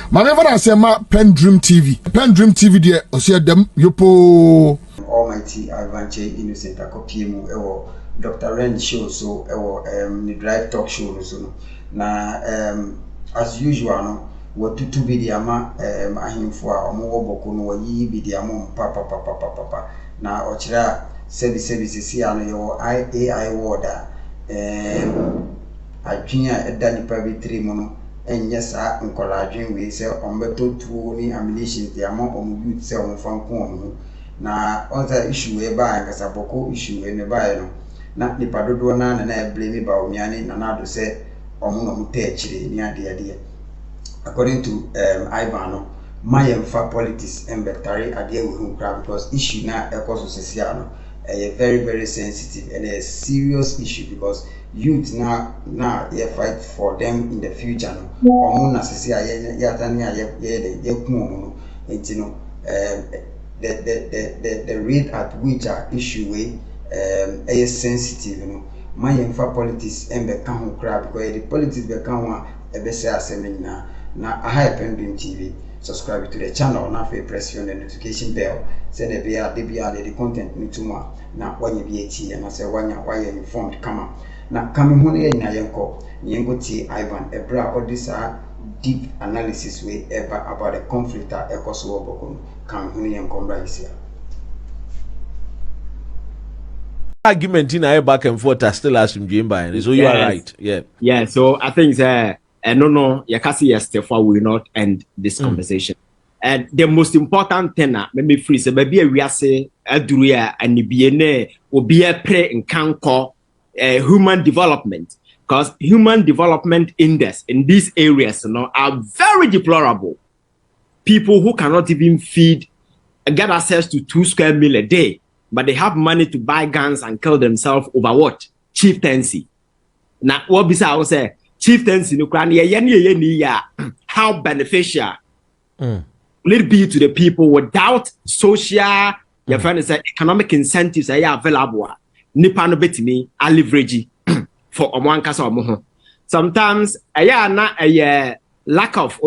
Mama never say ma PENDREAM TV. PENDREAM TV there osia dem yopo. Almighty Viol3nce innocent akopiemu ewo T3nsions show so ewo the drive talk show so na as usual no what to be the ama ahimfo a omo BAWKU no yi bi the ama papa na ochira services here no yo AI word adwenya eda nipa bi 3 mu no enye sa nkola adwen we se ombeto tuo ni ammunition the ama omo youth se omo fanko omo na other issue we ba ngasa BAWKU issue we ne ba no na nipa dodo na na blame ba omiane na na do se omo no mute chire ni ade according to Ivan no mayemfa politics embetare ade we hu kra because issue na ekoso sesia no very very sensitive and a serious issue because youth now they fight for them in the future no omo na sesia ya tani ye kumo no entino the rate at which our issue we is sensitive, you know. My for politics and the can crab because the politics become one a best assembly now. Now I have PENDREAM TV. Subscribe to the channel now for press on the notification bell. Send the the content me tomorrow. Now when you be and I say why you informed come up. Now coming home here na yenko T Ivan a bra or this deep analysis way ever about the conflict that ekoso BAWKU come home come right here. Argument in a back and forth are still as from Jimba, so you are right. Yeah. So I think no, Yakasi Estefa will not end this conversation. And the most important thing, let me free say, maybe we are say Aduria and Biene will be a pre in Kanko human development. Because human development index in these areas are very deplorable. People who cannot even get access to 2 square meals a day, but they have money to buy guns and kill themselves over what? Chieftaincy. Now, what I would say, chieftaincy, how beneficial will it be to the people without social, your friend is economic incentives are available. Nipa no betimi a leverage for omo. Sometimes lack of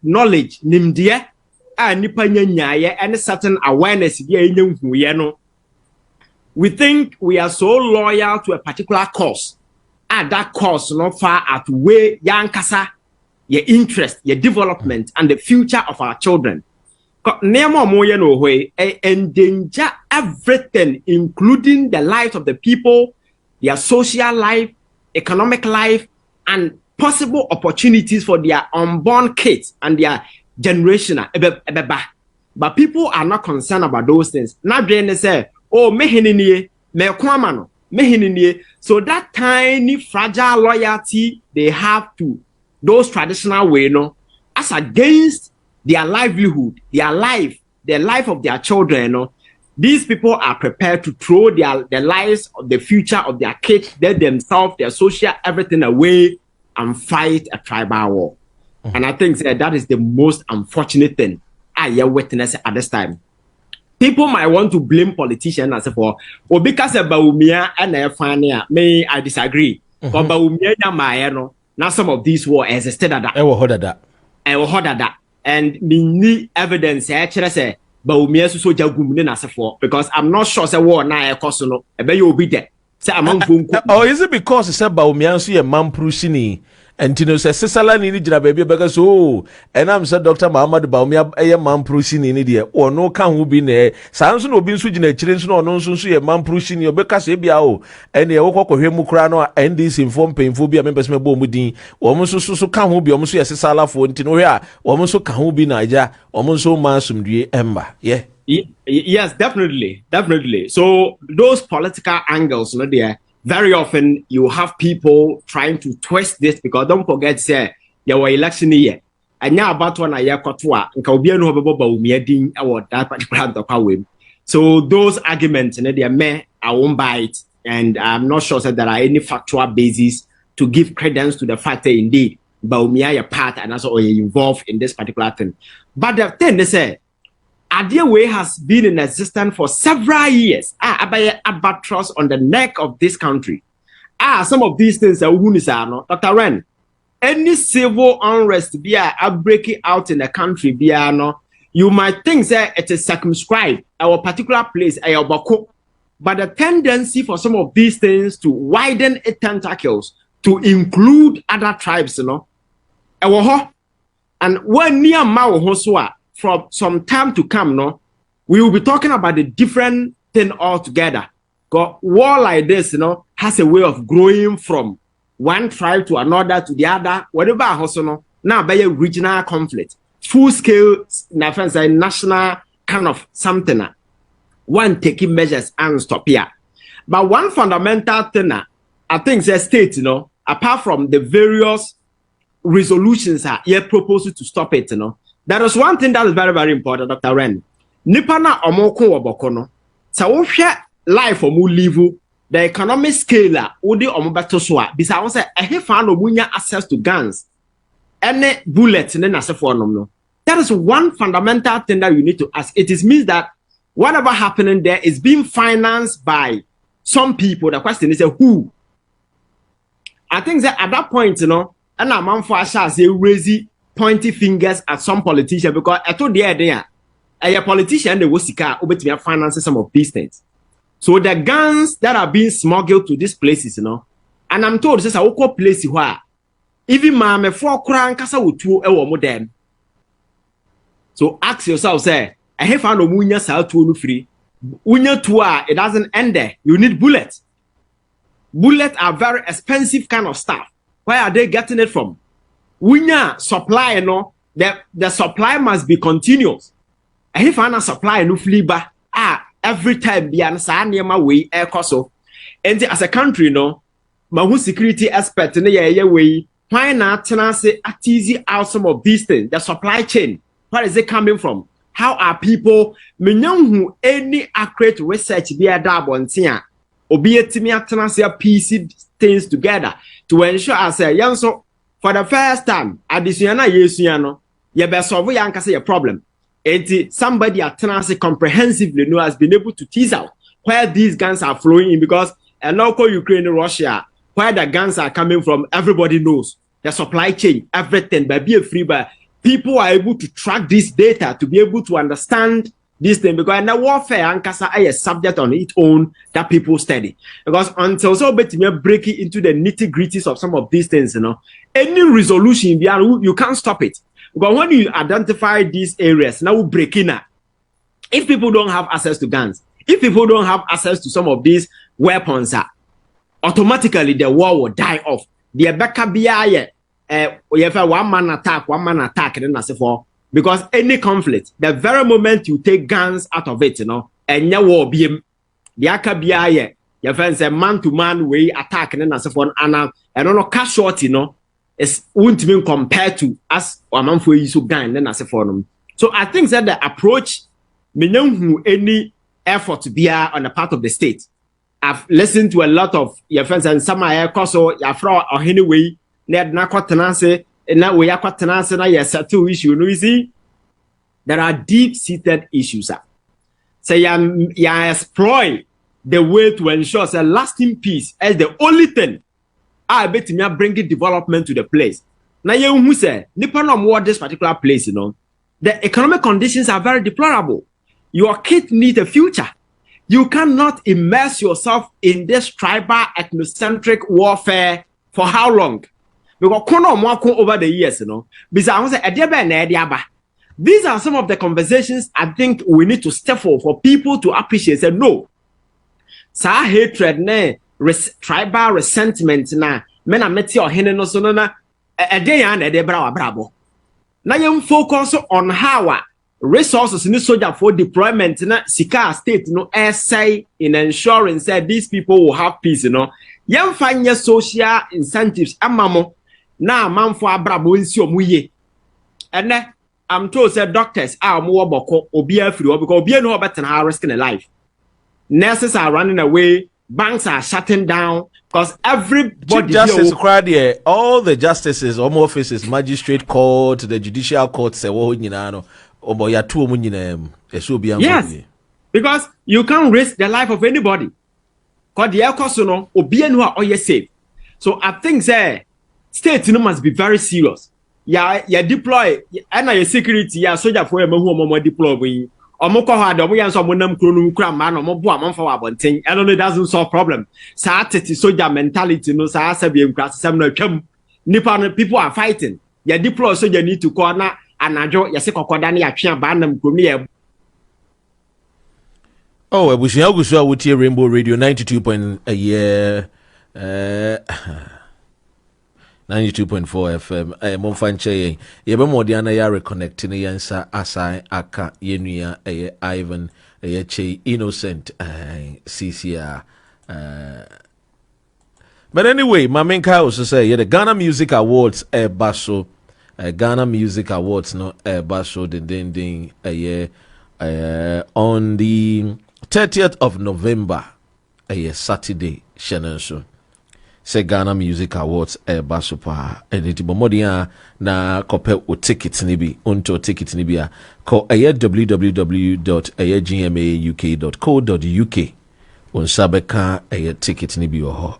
knowledge nimdeɛ a nipa nyaye and certain awareness we think we are so loyal to a particular cause and that cause not far outweigh yankasa your interest, your development and the future of our children. Endanger everything, including the lives of the people, their social life, economic life, and possible opportunities for their unborn kids and their generation. But people are not concerned about those things. Now they say, oh, mehinini, mekwamano, mehinini. So that tiny fragile loyalty they have to those traditional way, as against their livelihood, their life, the life of their children, these people are prepared to throw their lives, the future of their kids, themselves, their social, everything away and fight a tribal war. And I think that is the most unfortunate thing I witness at this time. People might want to blame politicians as for, or because of Baumia and may I disagree. But Baumia, now some of these war existed at that. And me need evidence actually say Baumia so jagum because I'm not sure say war na e koso no e be you be there. Say among or is it because it's about Baumia so ye man prusini and you know say sisala ni jira baby because oh and I'm said Dr. Muhammad Baumia e man prusini ni there or no kan who be ne sanso no bi nso gina chire nso no nso ye man prusini obeka se bia o and ye wo hwemu kra no and this inform painful bi a members me bo mudin wo mo so kan ho bi o mo so ye sisala fo ntino hwe a wo mo so kan ho bi na aja wo mo so man sumdue emba Yes, definitely. So those political angles, there very often you have people trying to twist this because don't forget, say there were election year, and now about one year kotwa nka no Baumia din award that particular. So those arguments, they may I won't buy it, and I'm not sure that there are any factual basis to give credence to the fact that indeed Baumia a part and also involved in this particular thing. But the thing they say. Way has been in existence for several years. Albatross on the neck of this country. Some of these things are Dr. Ren. any civil unrest be a breaking out in the country be no, you might think that it is circumscribed our particular place BAWKU, but the tendency for some of these things to widen its tentacles to include other tribes, you know, and when near Mao from some time to come, no, we will be talking about a different thing altogether. Because war like this, you know, has a way of growing from one tribe to another to the other, whatever no, now by a regional conflict, full scale national kind of something. One taking measures and stop here. But one fundamental thing, I think the state, you know, apart from the various resolutions here proposed to stop it, you know, there is one thing that is very, very important, Dr. Ren. Nipa na omoko waboko no. Sa wo hwe life omu live the economic scale odi omu beto so a bisa won say ehefa no munya access to guns any bullet ne nasefo nom no. That is one fundamental thing that you need to ask. It means that whatever happening there is being financed by some people. The question is who? I think that at that point, you know, and a man for us say raise pointy fingers at some politician because I told the idea a politician they was to finance some of these things. So the guns that are being smuggled to these places, you know, and I'm told this is a local place where even mama for kran kasa wutu ewo mo dem. So ask yourself, say, I have found a munya sal to free. Unya tua, it doesn't end there. You need bullets. Bullets are very expensive kind of stuff. Where are they getting it from? Unya supply, you know, the supply must be continuous. I have found a supply no fliba. Every time be an near way air coso. And as a country, no, my security expert in the way. Why not say easy out some of these things? The supply chain. Where is it coming from? How are people who any accurate research be a double or be a PC things together to ensure as a young so for the first time additional yes you best solve your problem. And somebody at Tenancy comprehensively know has been able to tease out where these guns are flowing in because and local Ukraine and Russia where the guns are coming from, everybody knows the supply chain, everything by being free by people are able to track this data to be able to understand this thing because in the warfare ankasa is a subject on its own that people study because until so but me break it into the nitty-gritties of some of these things, you know, any resolution you can't stop it because when you identify these areas now breaking up. If people don't have access to guns, if people don't have access to some of these weapons, automatically the war will die off. The Becca BIA one man attack, and then for because any conflict, the very moment you take guns out of it, you know, and your war be the AKBIA, your friends a man-to-man way attack, and then for and I don't know casualty, you know, is won't mean compared to us or man for you so gun, then for them. So I think that the approach, who any effort to be on the part of the state. I've listened to a lot of your friends and some are also your fraud or anyway. Na kwatenase na we yakwatenase na yes settle issue no you see there are deep-seated issues say ya exploit the way to ensure a lasting peace as the only thing I bet me bringing development to the place na you who say nipa no more this particular place, you know, the economic conditions are very deplorable. Your kids need a future. You cannot immerse yourself in this tribal ethnocentric warfare for how long? Because over the years, you know, these are some of the conversations I think we need to step for people to appreciate. Say no, sa hatred, tribal resentment, mena meti or hene no so na brabo. Now you focus on how resources in the soldier for deployment na sika state no essay in ensuring that these people will have peace, you know. Yam find your social incentives amamo na man for abrabo nsi omuye. And then I'm told that doctors are more boko obia free because obia no better than risking a life. Nurses are running away, banks are shutting down because everybody justice here, all the justices, home offices, magistrate court, the judicial court say yes, because you can't risk the life of anybody. Because the cost no obia no are safe. So I think say state no must be very serious. Ya deploy and your security ya soldier for a deploy we omoko hard omo yan so monam kro no kra ma no mo bo amon fa wabonten and no doesn't solve problem sa tete soldier mentality no sa asabie nkra sesem no atwam nipa no people are fighting ya deploy soldier need to call na anajo ya se kokoda na ya twa ba nam kro mi ya. Oh, ebusia ogusu awutie Rainbow Radio 92.4 FM. Monfanche yebe modiana ya reconnect ni yansa asai aka yenua Ivan Kyei innocent CCR. But anyway, Mamenka also say the Ghana Music Awards baso Ghana Music Awards no baso ding on the 30th of November Saturday Shenanso. Say Ghana Music Awards baso pa editi bomodia na kope o ticket ni bi onto ticket ni bia ko www.gmauk.co.uk on sabeka ticket ni bi ho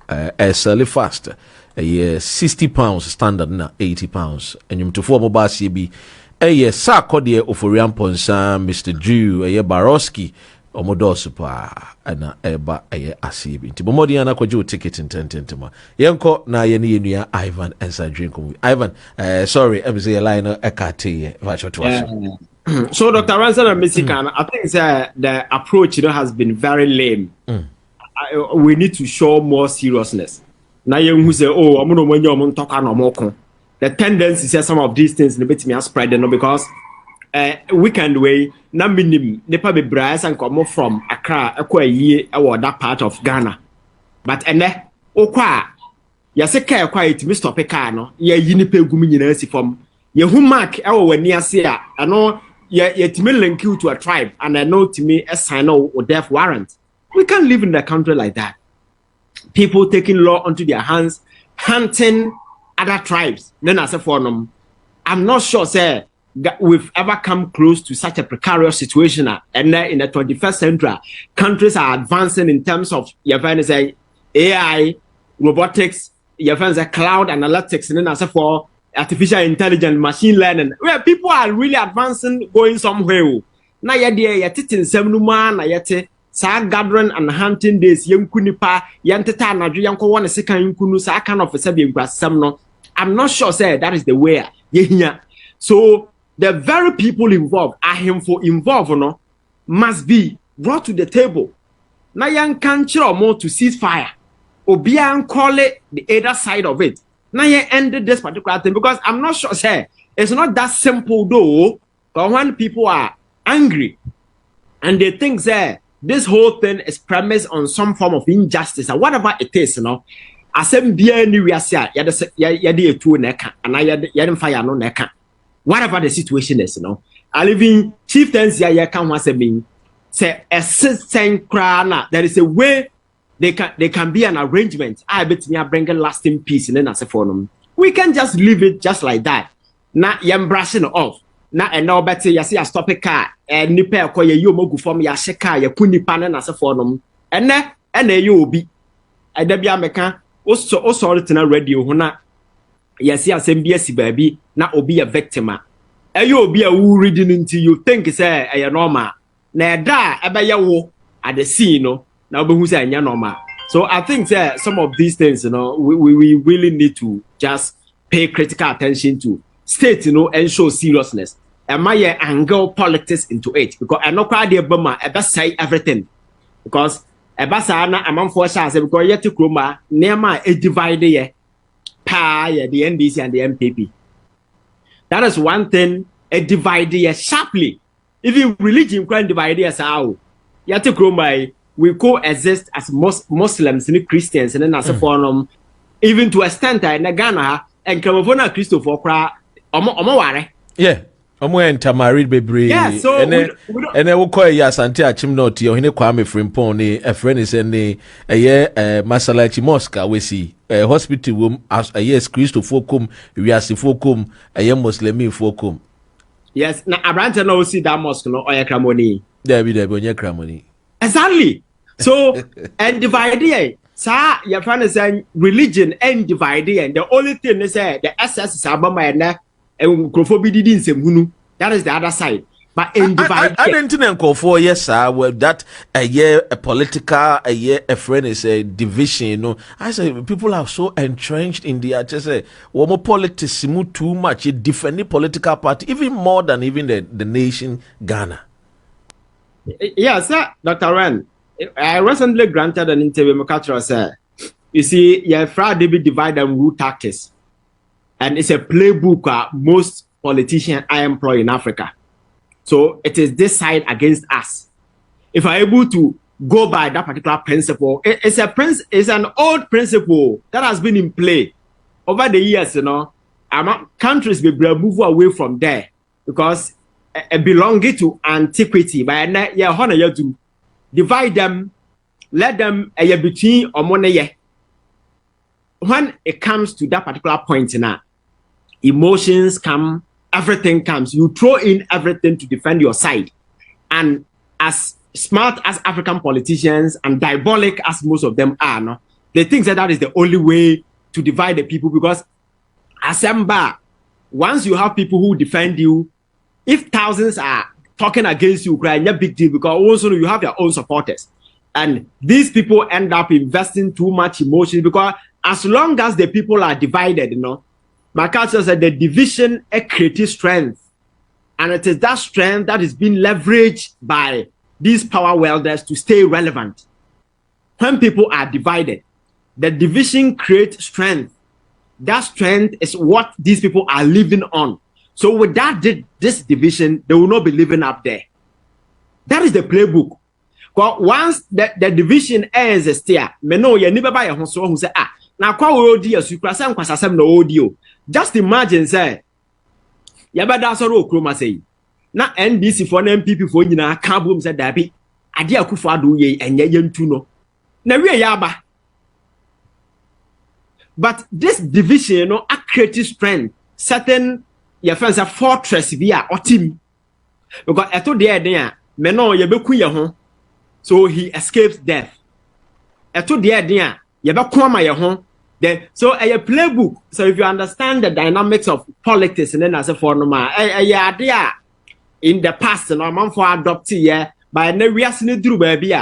sell fast £60 standard na £80 enyum to for mobile CB sa kodie oforian ponsa Mr. Drew Baroski omodos pa na eba asibi nti bomodi ana kwaje ticket intententema yenko na ye ne yenua Ivan ensa drink Ivan sorry I'm say line ekate so Dr. Ranson and Mexican I think the approach has been very lame. We need to show more seriousness na yen who say oh omo no omo ntoka no moko the tendency is some of these things in bit me spread no because weekend way na minim nepa be brass and come from Accra ekwaye e that part of Ghana but ene okwa ya se kai kwa it me stop car no ya yi nipa egum nyina si fom ye hu mark e wo wani ase a ano ye timi link you to a tribe and I know to me assign or death warrant. We can't live in the country like that. People taking law onto their hands, hunting other tribes. Then I say for them, I'm not sure say we've ever come close to such a precarious situation. And in the 21st century, countries are advancing in terms of say AI, robotics, say cloud analytics, and then I say for artificial intelligence, machine learning, where people are really advancing, going somewhere. Now you're teaching seminuma, now you're sa gathering and hunting days yankunipa yanteta na yanko one second yankunu sa kind of sabi nkwasam no. I'm not sure say that is the way yehinya. So the very people involved no must be brought to the table. Na yan kan chiro mo to cease fire. Obia call it the other side of it. Na yan ended this particular thing because I'm not sure say it's not that simple though. But when people are angry and they think say this whole thing is premised on some form of injustice or whatever it is, asem bia ni wiase yade etu neka and yade fire no neka. Whatever the situation is, I live in chieftains ya can once say a certain crana. There is a way they can be an arrangement. I bet me bring a lasting peace in the for them. We can just leave it just like that. Not yam brushing off. Na no better you see a stop a car and nipa ko ye yomogu form ya sheka ya kunipa na se for nom ene you obi adabia meka o sorry na radio ho na ya see asem bia si baabi na obi ya victim a obi a wu reading until you think say e normal na da ebe ye wo at the scene no na obehu say anya normal. So I think some of these things we really need to just pay critical attention to state and show seriousness. Am I angle politics into it? Because I know quite the Burma say everything. Because Ebasana among four shots because yet to Kruma near my divided the NDC and the MPP. That is one thing a divided sharply. Even religion can divide us out. Yet to Kruma we coexist as Muslims and Christians and then as a forum, even to a extent in Ghana and Kamavona Christopher Kra Omaware. Yeah. Omo entamarid bebre. Yeah, so ene wo koy ya asante achim no tie ohine Kwame Frimpong ni a friend is any Masalachi Mosque we see hospital room as Christopher kum wiase fokum Muslimi fokum. Yes, na abrante no see that mosque no oya kramoni. There be onye kramoni. Exactly. So and divide Sa your friend is saying religion and divided, and the only thing is the SS is abama and Crawford didn't say Munu. That is the other side. But in divided, I didn't call for yes, sir. Well, that a year a political, a year a friend is a division. You know, I say people are so entrenched in the. I just say, one more politics move too much. It defend the political party even more than even the nation Ghana. Yes, sir, Dr. Ren. I recently granted an interview with Makatra, sir. You see, yeah, Friday be divide and rule tactics, and it's a playbook most politicians I employ in Africa. So it is this side against us. If I'm able to go by that particular principle, it's an old principle that has been in play over the years. You know, countries will move away from there because it belongs to antiquity. But yeah, to divide them, let them between or money. When it comes to that particular point, now emotions come. Everything comes. You throw in everything to defend your side. And as smart as African politicians and diabolic as most of them are, no, they think that is the only way to divide the people because Asemba, once you have people who defend you, if thousands are talking against you, crying, a big deal because also you have your own supporters. And these people end up investing too much emotion because as long as the people are divided, you know, MacArthur said the division creates strength. And it is that strength that is being leveraged by these power welders to stay relevant. When people are divided, the division creates strength. That strength is what these people are living on. So without this division, they will not be living up there. That is the playbook. Because once the division ends a steer, me know you never buy a home who say, now kwa odi asukrasam kwasasam na odi. Just imagine say yabada soro okroma say na NDC for na MPP for nyina ka bom say dabi ade akufo ado ye enye yentu no na wie yaba. But this division, you know, creative strength, certain your friends are fortress via or team. Because I told the me no ye beku ye ho, so he escapes death. I told the idea ye be kwama ye ho. Then so a playbook. So if you understand the dynamics of politics and then as a formal idea in the past, no man for adoptee, yeah, but now we are seeing through baby.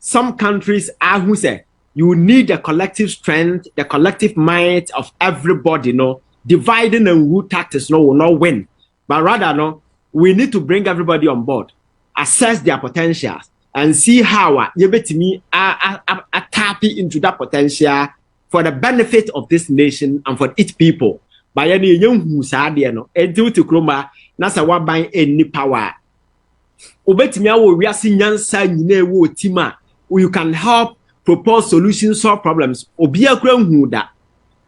Some countries are who say you need the collective strength, the collective might of everybody, no, dividing and rule tactics, no, will not win. But rather, no, we need to bring everybody on board, assess their potentials, and see how you bet me tap into that potential for the benefit of this nation and for its people. By any young who said, no, and due to Kroma, Nasa wa buying any power. Ubetimi we are seeing tima. You can help propose solutions, solve problems. Obia kwen that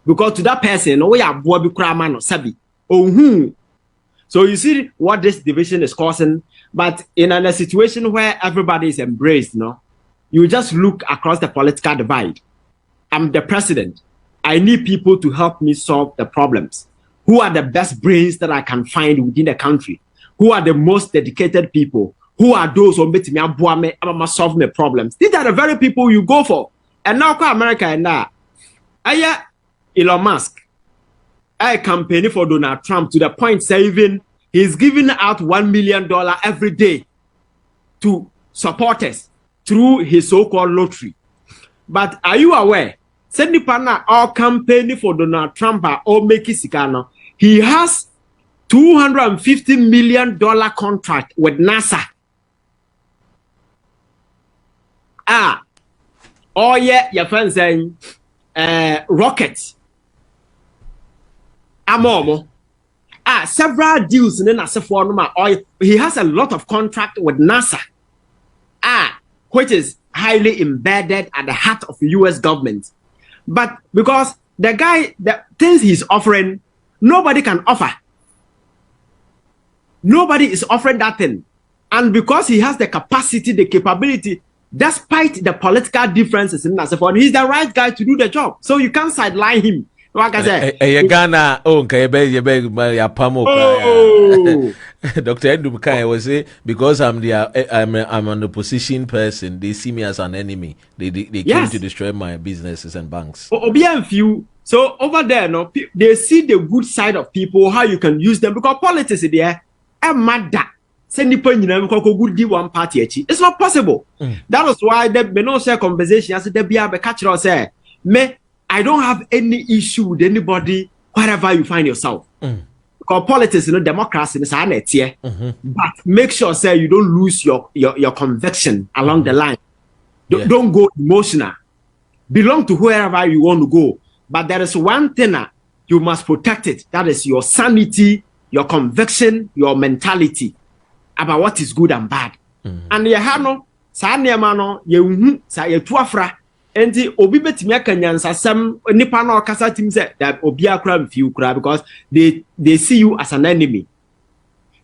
because to that person, we are boy no sabi. So you see what this division is causing. But in a situation where everybody is embraced, no, you just look across the political divide. I'm the president. I need people to help me solve the problems. Who are the best brains that I can find within the country? Who are the most dedicated people? Who are those who make me solve my problems? These are the very people you go for. And now America and now, Elon Musk, I campaign for Donald Trump to the point saying he's giving out $1 million every day to supporters through his so-called lottery. But are you aware? Send partner all campaigning for Donald Trump or make Sikano. He has $250 million contract with NASA. Oh yeah, your friend saying rockets. Amomo. Several deals in NASA for he has a lot of contract with NASA. Which is highly embedded at the heart of the US government. But because the guy, the things he's offering, nobody can offer. Nobody is offering that thing. And because he has the capacity, the capability, despite the political differences in NASA, he's the right guy to do the job. So you can't sideline him. Like I said, Ghana, Dr. Endum Kyei was say because I'm an opposition person, they see me as an enemy. They came to destroy my businesses and banks. Few. So over there, no, they see the good side of people, how you can use them, because politics is there. One party. It's not possible. That was why the no share conversation. I said, say, me, I don't have any issue with anybody, wherever you find yourself. Because politics, democracy is but make sure, say, you don't lose your conviction along the line. Don't go emotional. Belong to wherever you want to go. But there is one thing you must protect it. That is your sanity, your conviction, your mentality about what is good and bad. And you have no, you tuafra, and the obi betimi akanyansa sem nipa na okasa tim say that obi akra mfiu kra, because they see you as an enemy,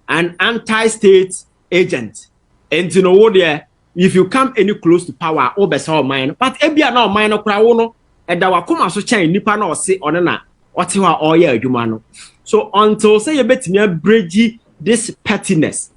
an anti-state agent. And you know what there, if you come any close to power, obesa mine, but ebia na mine kra wo no e da wakoma so chan nipa na ose one na ote ho oye adwuma no. So until say you betimi abreji this pettiness,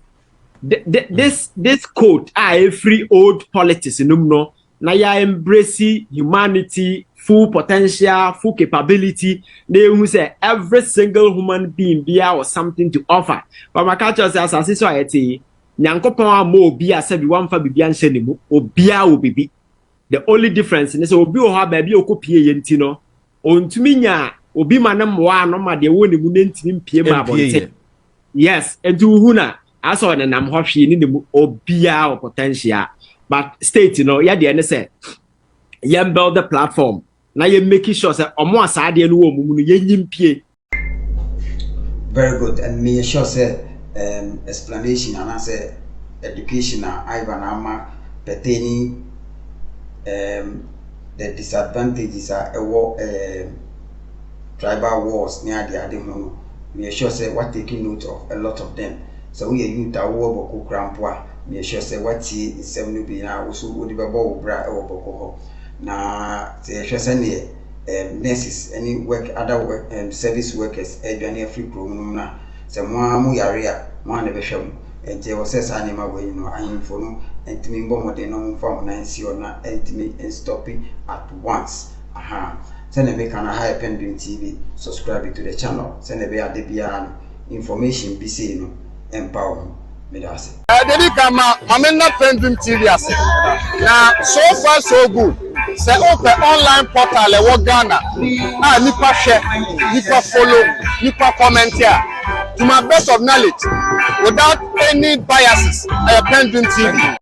this code every old politics no na ya embrace humanity, full potential, full capability. They who say every single human being or something to offer. But my culture says as society, nyankopon mo obi asabi wan fa bibia nhyɛ ne mu, obia wo bibi. The only difference is obi o ha ba bi okopie yenti no, ontumi nya obi ma ne mwa no ma de wo ne mu ntimi mpie ma abonte. Yes, edu hu na aso na nam hwehwe ni ne mu obia o potential. But state, yeah, the NSA, you build the platform. Now you're making sure that almost I didn't know. Very good, and me sure say explanation and I say education Ivan Ama pertaining the disadvantages are tribal wars near the Ademono. Me sure say what taking note of a lot of them. So we are youth a war boko crampwa. Me sure say what he is 7 be now also would be bra or boko. Na say sure say nurses, any work, other work service workers, any free program na. Say mu yarea, one never show. And there was a animal way, I inform and to me bomb de no form 9 or not and me and stop it at once. Aha. Send a make an high PENDREAM TV, subscribe to the channel, send a bear the information be seen. Empower me that's it. Dedi kama mamena PENDREAM TV ase. Na so far so good. Say open online portal e wo Ghana. Na nipa share, nipa follow, nipa comment here. To my best of knowledge, without any biases, PENDREAM TV.